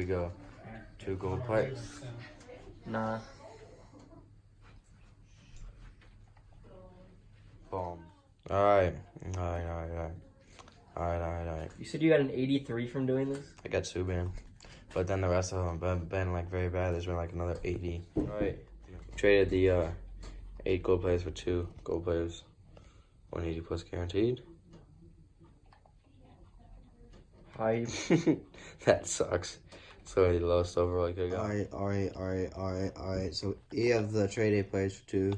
go. 2 gold players. Nah. Boom. Alright. Alright. You said you got an 83 from doing this? I got 2 banned. But then the rest of them have been like very bad. There's been like another 80. Alright. Traded the 8 gold players for 2 gold players. 180 plus guaranteed. Hype. That sucks. So the lowest overall I could have got. Alright. So you have the trade 8 players for 2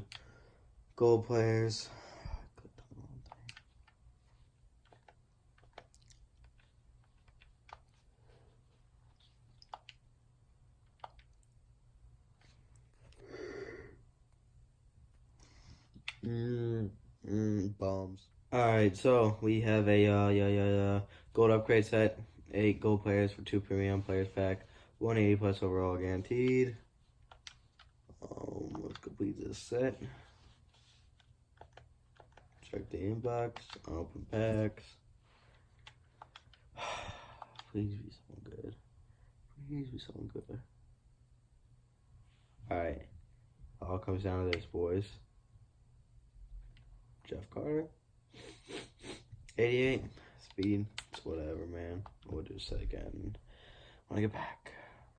gold players. Bombs. Alright, so we have a gold upgrade set. 8 gold players for 2 premium players pack. 180 plus overall guaranteed. Let's complete this set. Check the inbox. Open packs. Please be something good. Please be something good. Alright. All comes down to this, boys. Jeff Carter. 88. Speed. It's whatever, man. We'll do this again when I get back.